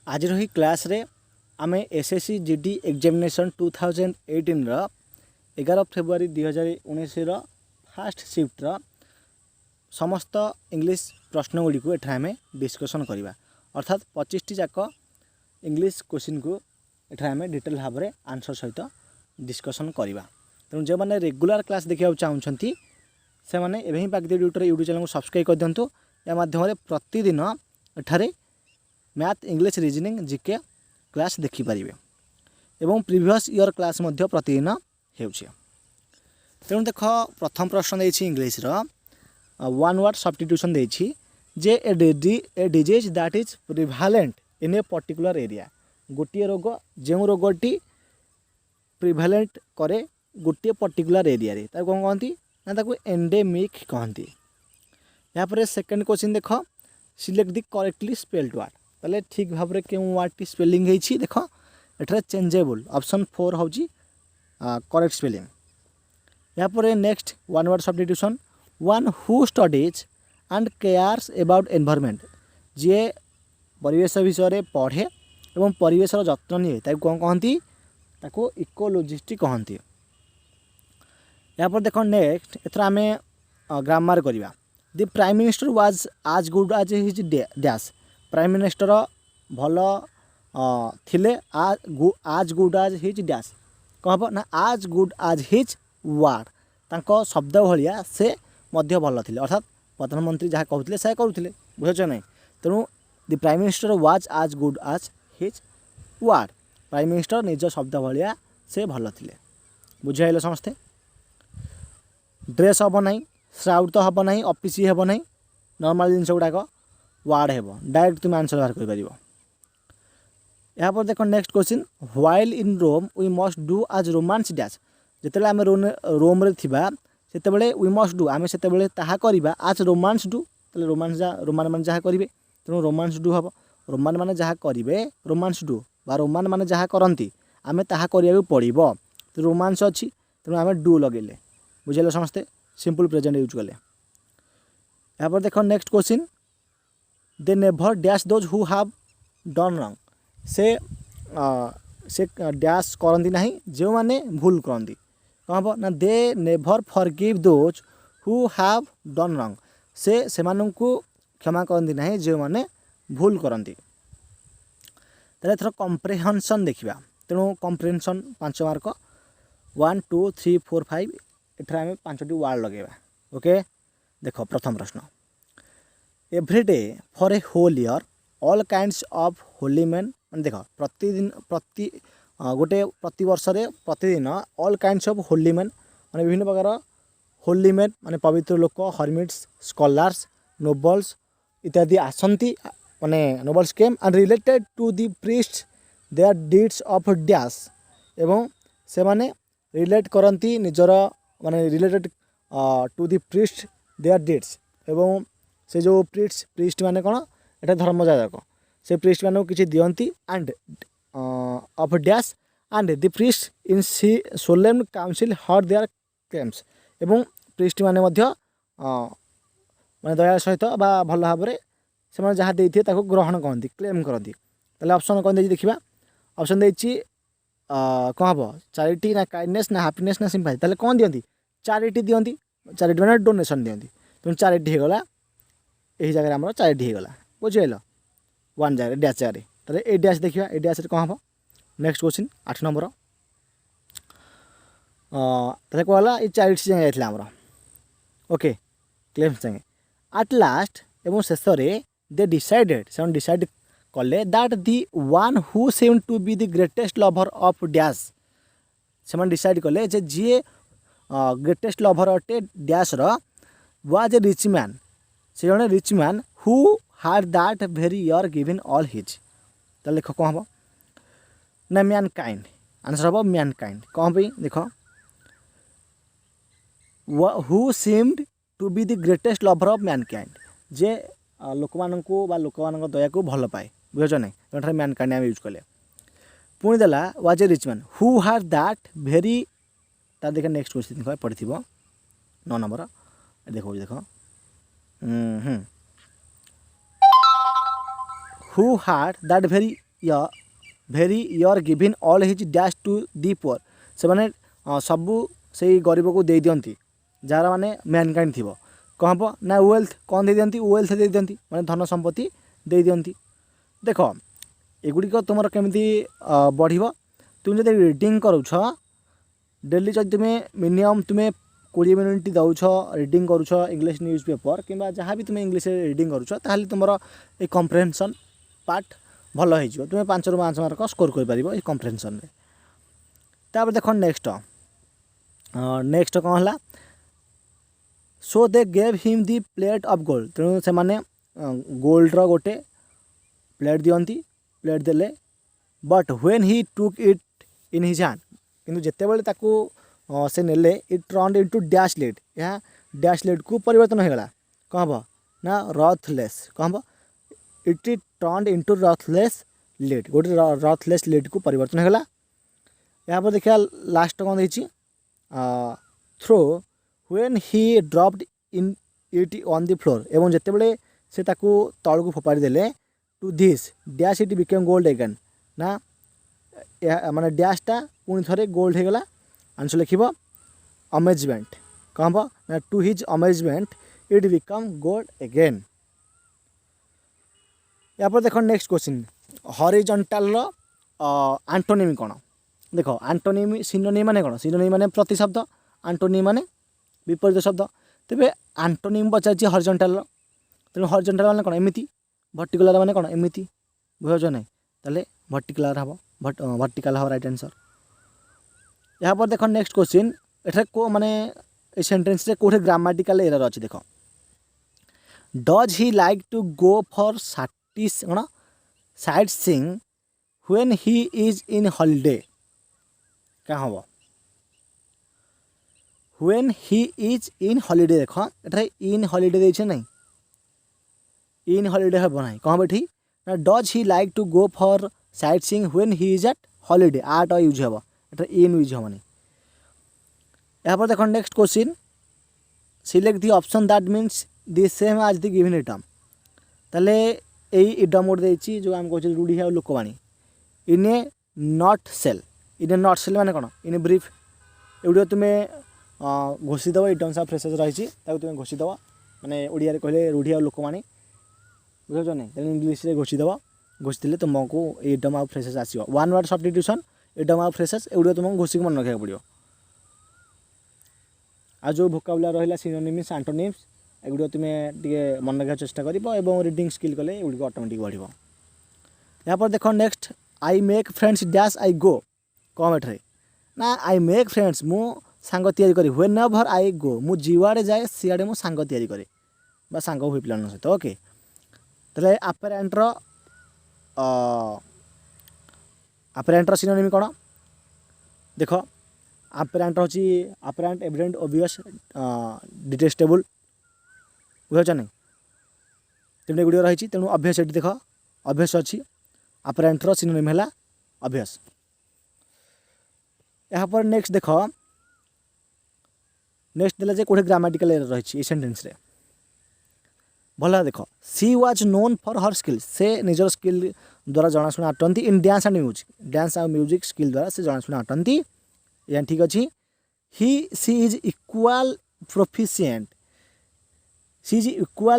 आज रही क्लास रे आमे SSC GD examination 2018 11 February 2019 fast shift समस्त इंग्लिश प्रश्न गुड़ी को एठार आम डिस्कसन करवा अर्थात 25 जाक इंग्लिश क्वेश्चन को एठार आम डिटेल भाव में आंसर सहित डिस्कसन करवा। तेणु जो मैंने रेगुलर क्लास देखा चाहते से मैंने एवं पाकदेव यूट्यूब चैनल को सब्सक्राइब कर दिंतु। या माध्यम प्रतिदिन एठारे math English reasoning GK class देखिपारे एवं प्रीवियस ईयर क्लास मध्य प्रतिदिन होउछे। तेणु देख प्रथम प्रश्न देछि इंग्लिश रो वन वर्ड सब्स्टिट्यूशन देछि जे a disease that is prevalent in a particular area. गोटे रोग जो रोगटी प्रिवालेंट करे गोटे पर्टिकुलर एरिया रे ताको कोन कहंती ना ताको एंडेमिक कहंती। यहाँ पर सेकंड क्वेश्चन देख select the correctly spelled word ताले ठीक भाव में क्यों वर्ड टी स्पेलिंग है देख एठार चेंजेबल ऑप्शन 4 हूँ करेक्ट स्पेलिंग। यहाँ पर next one word substitution one who studies and cares about environment जी परिवेश विषय पढ़े एवं परिवेश जत्न निए ताको कौन कहती ताको इकोलॉजिस्ट कहती। यहाँ पर देख नेक्स्ट एथर आम ग्रामर करवा द प्राइम मिनिस्टर वाज आज गुड आज हिज डैश। प्राइम मिनिस्टर भल थिले आज गुड आज हिज डैश कह ना आज गुड आज हिज वार्ड तांको शब्द भाया से मध्य भल थिले अर्थात प्रधानमंत्री जहाँ कहते से करुले बुझ ना। तेणु द प्राइम मिनिस्टर वाज आज गुड आज हिज वार्ड प्राइम मिनिस्टर निज शब्द भाया से भल थिले बुझाइल समस्ते। ड्रेस हम ना श्राउड तो हम ना ऑफिस हम ना नॉर्मल जिनस गुड़ाक वार्ड है डायरेक्ट तुम आंसर बाहर कर। यहाँ पर देख next question while in Rome we must do as Romans dash. जिते आम रोम रे थिबा सेतेबेले वी मस्ट डू आम से ताहा करवा आज रोमांस डू ताले रोमांस रोमान मान जहाँ करेंगे तेणु रोमांस डू हम रोमान मान जहाँ करेंगे रोमांस डू बा रोमान मान जहाँ करती आम ताहा करिया पड़ो तो रोमांस अच्छी तेणु आम डू लगेले बुझे समस्ते सिंपल प्रेजेंट यूज कले। यहाँ पर देख next question they never dash those who have done wrong से डैश करती ना जो मैंने भूल करती कह ना they never forgive those who have done wrong से मानू क्षमा करती ना जो मैंने भूल करती। तेरे थोड़ा कम्प्रेहेंशन देखा तेणु कम्प्रेहेंशन 5 मार्क 1 2 3 4 5 एठार आम 5टी वार्ड लगेगा। ओके देख प्रथम प्रश्न everyday for a whole year all kinds of holy man मैं देख प्रतिदिन गोटे प्रति वर्ष प्रतिदिन all kinds of holy man माने विभिन्न प्रकार होली मैन माने पवित्र लोक हर्मिट्स स्कॉलर्स नोबल्स इत्यादि आसंती माने nobles came and related to the priest their deeds of dash एवं से माने रिलेट करती निजर माने related to the priest their deeds एवं से जो प्रीस्ट माने कौन एटा धर्म जाजक से प्रीस्ट मानक किसी दियंती and of dash and the priest in solemn council heard their claims एवं प्रीस्ट माने मध्य माने दया सहित बा भल भाव में से जहाँ देते ताको ग्रहण करती क्लेम करती। ताले ऑप्शन कौन देखिए देखा ऑप्शन देछि कौन हम चैरिटी ना काइंडनेस ना हैप्पीनेस ना सिंपैथी ताले कौन दियंती चैरिटी दियंती चैरिटी माने डोनेशन दियंती तेणु चैरिटी होगला यही जगह आम चैरिटी होगला बुझेल वन जगह डैश जगह ताले ए डैश देखा ए डैश कौन हम नेक्स्ट क्वेश्चन 8 नंबर ताले कहला ये चैरिटी जगह जाइथिला हमर ओके क्लेम्स जगह एट लास्ट एवं शेष दे डिसाइडेड से डिसाइड कले that the one who seem to be the greatest lover of dash से डिसाइड कले जे जी ग्रेटेस्ट लवर अटे dash was a rich man से जड़े rich man who had that very year given all his ताले देख कौन हम ना मैन काइंड आंसर हम मैन काइंड कौन पे देख who seemed to be the greatest lover of mankind जे लोक मानू बा लोक मान दया को भल पाए बुझ ना तेनाली मैन काइंड आम यूज कले। पुणी देला was a rich man who had that भेरी तार देख नेक्स्ट क्वेश्चन पढ़ी 9 नंबर देखो देख who had that very य very your given all his dash to the poor से माने सबू से गरीब को दे दियंती जार माने मैनकाइंड थी कौन हम ना वेल्थ कौन दे दियंती वेल्थ दे दियंती माने धन संपत्ति दे दियंती। देख एगुड़िक तुम केमी बढ़ तुम जब रिडिंग करुछ डेली जब तुम्हें मिनिमम तुम्हें 20 मिनिट दौछ रिडिंग करुछ इंग्लिश न्यूज़ पेपर कि जहाँ भी तुम्हें इंग्लिश रिडिंग करुछ ताहले तुमर ए कम्प्रेहेंशन पार्ट भल हो तुम्हें 5 ରୁ 5 मार्क स्कोर कर कम्प्रेहेंशन रे। तापर देख नेक्स्ट नेक्स्ट कौन है so they gave him the plate of gold तेणु से माने गोल्ड रो गोटे प्लेट दियंती प्लेट देले but when he took it in his hand किंतु जेते बेले ताकू से नेले it turned into dash lead या डैश लेड को परिवर्तन हो गला कौन हम ना रथलेस कौन हम इट टर्न्ड इनटू रथलेस लेड गोटे रथलेस लेड को परिवर्तन हो गला। यहाँ पर देखिए लास्ट कौन देखिए throw when he dropped in it on the floor एवं जिते बड़े से ताकू तल को फोपाड़ी देले to this dash it became gold again ना माने डैशटा पुणी थे गोल्ड हो गला। आंसर लिख अमेजमेंट कौन हम ना to his amazement it become gold again. या पर देख नेक्स्ट क्वेश्चन हॉरिजॉन्टल एंटोनिम कौन देख एंटोनिम सिनोनिम माने कौन सिनोनिम माने प्रतिशब्द एंटोनिम माने विपरीत शब्द तेरे एंटोनिम पचार हॉरिजॉन्टल तेणु हॉरिजॉन्टल माने कौन एमती वर्टिकुलर माने कौन एमती बुझ ना ताले वर्टिकुलर हम वर्टिकल हम राइट आंसर। यहाँ पर देख नेक्स्ट क्वेश्चन एठार को माने सेंटेंस रे कोठे ग्रामाटिकल एरर अच्छी देख does he like to go for sightseeing when he is in holiday क्या हम when he is in holiday देख एठार इन हॉलिडे देछे नहीं इन हॉलिडे हम ना कौन हम ये ना does he like to go for sightseeing when he is at holiday at use हम एटा इन यूज हम नहीं। यहाँ पर देख next question select the option that means the same as the given item ताले यही इडम गोटे देती जो आम कहे रूढ़ी है लोकवाणी इन ए नॉट सेल माने कौन इन ब्रीफ एगुड़ तुम्हें घोषीदेव इडम्स ऑफ फ्रेसेस रही तुम्हें घोषीदेव माने ओडिया कहले रूढ़ी आ लोकवाणी बुझ ना इंग्लीश रे घोषीदेव घोषिले तुमको इडम ऑफ फ्रेसेस आसो one word substitution idiom of phrases एगुड़ तुमको घोषिक मन रखा पड़ो आ जो भोकाबुलारी रहा सिनोनिम्स एंटोनिम्स एगुड़ तुम्हें टे मन रखा चेष्टा कर रिडिंग स्किल कले एगुड़ ऑटोमेटिक बढ़। यहाँ पर देख next I make friends dash I go कौन एठे ना आई मेक फ्रेंड्स मु सांग तैयारी करी व्हेन एवर आई गो मु जुआड़े जाए सियाड़े मु सांग तैयारी करे बा सांग हुई पिला सहित ओके ताले आपेरेंटर सिनोनिम कौन देख आपेरेंट हूँ आपेरेंट एविडेंट ओबियस डिटेस्टेबल बुझ नहीं तेमने गुड़ रही तेणु अभ्यस ये देख अभ्यस अच्छी आपेरेंटर सिनोनिम है अभ्यस। यहाँ पर नेक्स्ट देख नेक्स्ट देला जे कोठे ग्रामाटिकल एरर रही सेंटेंस रे भला देख she was known for her skill से निजर स्किल द्वारा जनाशुना अटंती in dance and music skill द्वारा से जनाशुना अटंती या ठीक अच्छी ही she is equal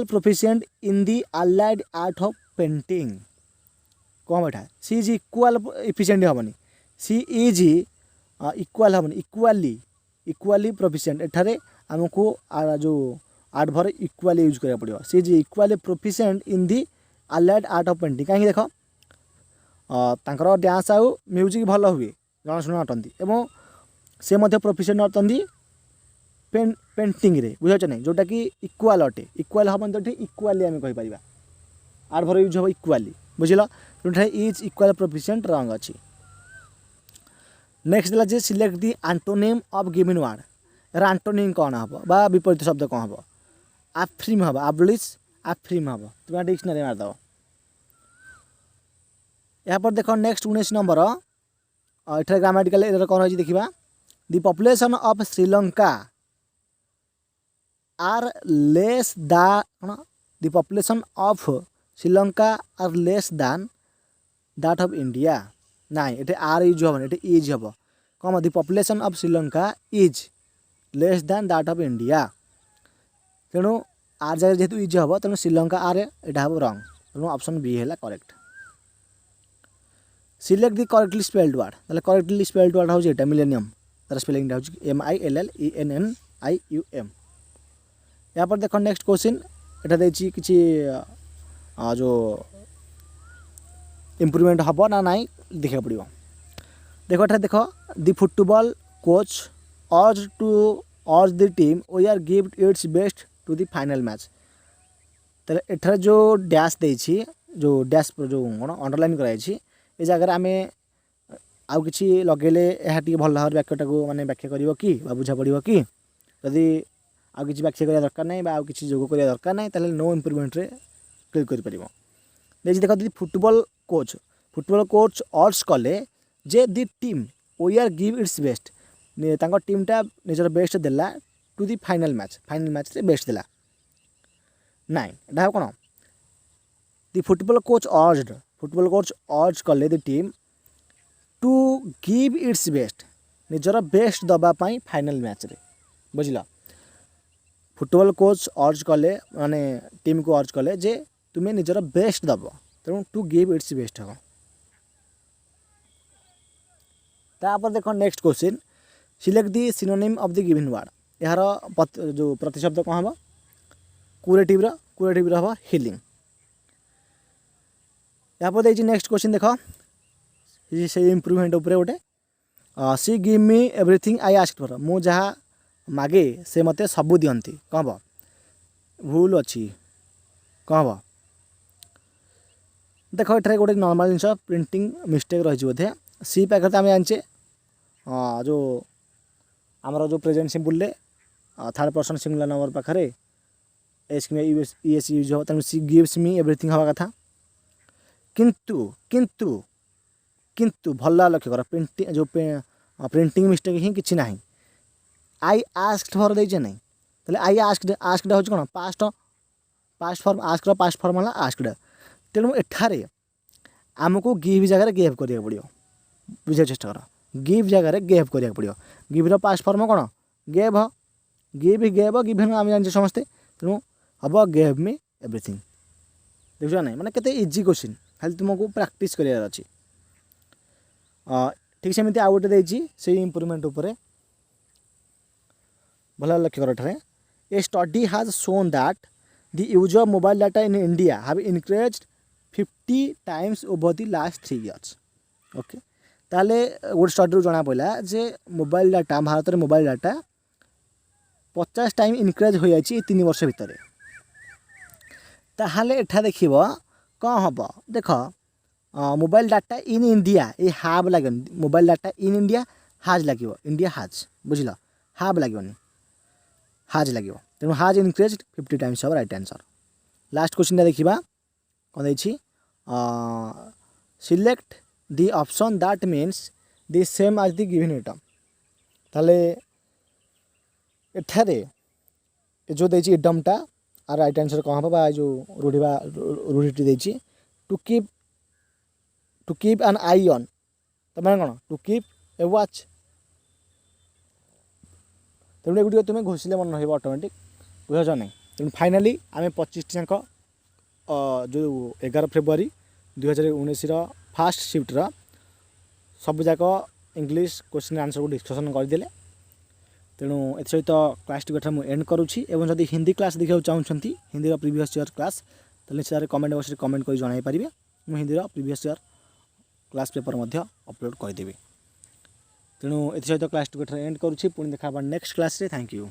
proficient in the allied art of painting कौन बैठा सी इज इक्वाल इफिशिएंट हेनी सी इज इक्वाल हेनी इक्वाली प्रोफिशिएंट एठारे आमको जो आडभर इक्वाली यूज करा पड़ो she is equally proficient in the allied art of painting कहीं देख तांकर डांस आउ म्यूजिक भल हुए जनाशुना अटंती एवं से मध्य प्रोफिशिएंट अटंती पेंटिंग रे बुझाच नहीं जोटा कि इक्वाल अटे इक्वाल हम तो इक्वाली आम कहीपर आडभर यूज हम इक्वाली बुझल इज इक्वाल प्रोफिशिएंट रंग अच्छी। नेक्स्ट दिला जे select the antonym of given word यार एंटोनिम कौन हम बा विपरीत शब्द कौन हम आफ्रिम हम आब्लिश आफ्रिम हम तुम डिक्शनरी मारदेव। यहाँ पर देख नेक्स्ट 19 नंबर एठार ग्रामाटिकल एरर कौन रही देखा the population of Sri Lanka are less दा the population of Sri Lanka are less than that of India नाइ एटे आर यूज हम एटे इज हम come the population of Sri Lanka is less than that of India तेणु आर जगह जेहेतु इज हम तेणु श्रीलंका आर एटा हम रंग तेणु ऑप्शन बी है correct select the correctly spelled word ताले करेक्टली स्पेल्ड वर्ड होची एटा मिलेनियम तार स्पेलिंग टा होची MILLENNIUM या पर देखो नेक्स्ट क्वेश्चन एटा देछि किछि जो इम्प्रूवमेंट हम ना नाई देखा पड़ो देखो एटा देखो the football coach urge the team we are give its best to the final match तो एठार जो डैश देछि जो डैश जो अंडरलाइन कराई ए जगह आम आउ कि लगेले यह भल भाव वाक्यटा को माने व्याख्या कर कि बुझा पड़ो कि जदि आउ कि व्याख्या करा दरकार नहीं आउ कि जोग करा दरकार नहीं ताले नो इम्प्रूवमेंट रे क्लिक कर पारिबो देखो दी फुटबॉल कोच अर्ज कले जे the team we are give its best तांको टीमटा निजर बेस्ट देला टू दी फाइनल मैच रे बेस्ट देला नाइन एटा कौन दी फुटबॉल कोच अर्ज कले the team to give its best निजर बेस्ट दबापाई फाइनल मैच रे बुझल फुटबॉल कोच अर्ज कले माने टीम को अर्ज कले जे तुम्हें निजर बेस्ट दब तेणु टू गिव इट्स बेस्ट हम तापर देखो next question select the synonym of the given word यार जो प्रतिशब्द कौन हम कुरेटिव हम हिलिंग यहाँ पर देखिए नेक्स्ट क्वेश्चन देखो से इम्प्रूवमेंट उपरे गोटे she give me everything I asked for मु जहाँ मागे से मते सबू दियंती कौन हम भूल अच्छी कौन हम देखो ये गोटे नॉर्मल जिनस प्रिंटिंग मिस्टेक रही बोधे सी पाखे तो आम जाने जो आमर जो present simple third person singular number पाखे एस यूएस यूज हो तेणु सी गिव्स मी एवरीथिंग हवा कथा किंतु किंतु किंतु भल लक्ष्य कर प्रिंटिंग जो प्रिंटिंग मिस्टेक ही किसी ना आई आस्क्ड फॉर देचे नहीं तो आई आस्क्ड हो कौन past form asked past form है आस्क्ड तेणु एठारे आमको गिव जगह गेव करा पड़ो बुझा चेष्टा कर गिव जगह गेव करा पड़ो गिव्र पास्ट फॉर्म कौन गेव गिव गेव गिवन आम जाने समस्ते तेणु हम गेव मी एवरीथिंग देख ना माने केते इजी क्वेश्चन खाली तुमको प्रैक्टिस करार अच्छी ठीक सेमती आउ गोटे से इम्प्रूवमेंट उपरे भल लक्ष्य कर ए स्टडी हाज shown that the use of mobile data in India have increased 50 times over the last 3 years okay ताले गोटे स्टडी जना पड़ा जे मोबाइल डाटा भारत में मोबाइल डाटा 50 टाइम इनक्रीज हो जाए 3 वर्ष भितर ताहले एठा देखिबो कौन हम देख मोबाइल डाटा इन इंडिया ये हाव लगे मोबाइल डाटा इन इंडिया हाज लगे इंडिया हाज बुझल हाव लगे हाज लगे तेणु हाज इनक्रीज 50 टाइम्स हम राइट आंसर लास्ट क्वेश्चन देखा कौन देखिए select the option that means the same as the given item ताले एठारे जो देछि इडमटा आर राइट आंसर कौन हम बा जो रूढ़ी देछि to keep an eye on तो मैंने कौन टू कीप ए वॉच तेणु एगुड़ी तुम्हें घोषिले मन रही ऑटोमेटिक बुझ नहीं तेणु फाइनाली आम 25 जाक जो 11 फेब्रुआरी 2019 फास्ट शिफ्टर सब जाक इंग्लिश क्वेश्चन आंसर को डिस्कसन करदे तेणु ए सहित क्लास टी मुझे एंड करुँची और जब हिंदी क्लास देखा चाहूँगी हिंदी प्रीवियस ईयर क्लास तो निश्चय कमेंट बॉक्स में कमेंट कर जन पारे मुझे Hindi previous year class paper upload करदेवी तेणु ए सहित क्लास टी एंड करुँची पुणी देखा नेक्स्ट क्लास रे थैंक यू।